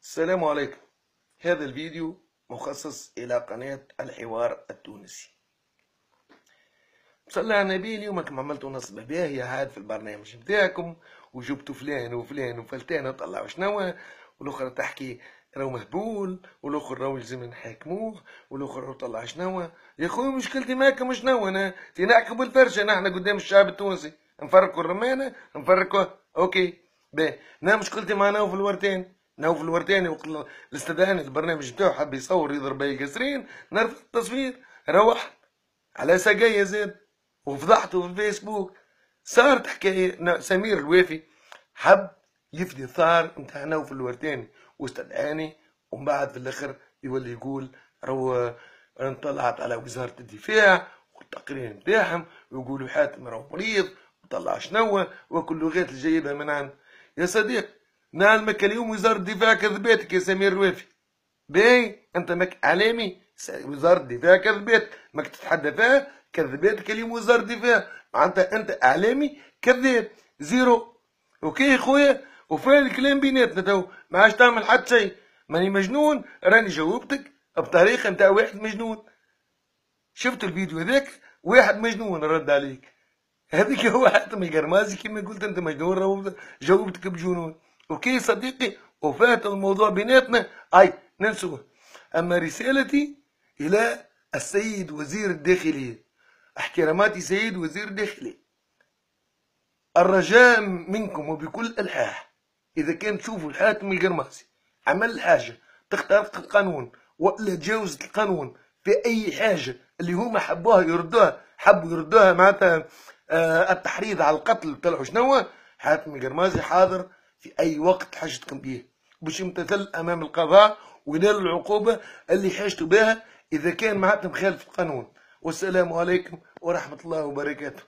السلام عليكم. هذا الفيديو مخصص إلى قناة الحوار التونسي. صلى على النبي. اليوم كما عملتوا نصبة باهية هاد في البرنامج نتاعكم، وجبتوا فلان وفلان وفلتان وطلعوا شنوا، والاخرى تحكي راهو مهبول، والاخر راهو يلزم نحاكموه، والاخر راهو طلع شنوا. يا خويا مشكلتي معاكم شنو؟ انا نحكم بالفرشه، نحن قدام الشعب التونسي نفرقوا الرمانه نفرقوا. اوكي باهي. انا مشكلتي مع نوف الورتاني. نوف الورتاني وقت اللي استدعاني البرنامج نتاعو حب يصور يضرب بي القصرين، نرفض التصوير، روحت على سقاية زاد وفضحته في الفيسبوك. صارت حكاية سمير الوافي حب يفدي الثار نتاع نوف الورتاني واستدعاني، ومن بعد في الاخر يولي يقول راهو انطلعت على وزارة الدفاع والتقرير نتاعهم، ويقولوا حاتم راهو مريض وطلع شنو وكل لغات اللي جايبها من عند. يا صديق نعلمك اليوم وزارة الدفاع كذباتك يا سمير الوافي. باهي انت ماك اعلامي، وزارة الدفاع كذبات ماك تتحدى فيها، كذباتك اليوم وزارة الدفاع، معناتها انت اعلامي كذاب زيرو. اوكي يا خويا، وفين الكلام بيناتنا تو؟ ما عادش تعمل حتى شيء. ماني مجنون، راني جاوبتك بطريقه نتاع واحد مجنون. شفت الفيديو هذاك؟ واحد مجنون رد عليك. هذيك هو حاتم القرمازي كما قلت انت مجنون، راهو جاوبتك بجنون. اوكي صديقي، وفات الموضوع بيناتنا، اي ننسوه. اما رسالتي الى السيد وزير الداخليه، احتراماتي سيد وزير الداخليه، الرجاء منكم وبكل الحاح، اذا كان تشوفوا الحاتم القرمازي عمل حاجه تخترق القانون ولا تجاوزت القانون في اي حاجه اللي هما حبوا يردوها معناتها التحريض على القتل طلعوا شنو، حاتم القرمازي حاضر في اي وقت حاجتكم به باش يمتثل امام القضاء وينال العقوبه اللي حاجته بها اذا كان معناتها مخالف القانون. والسلام عليكم ورحمه الله وبركاته.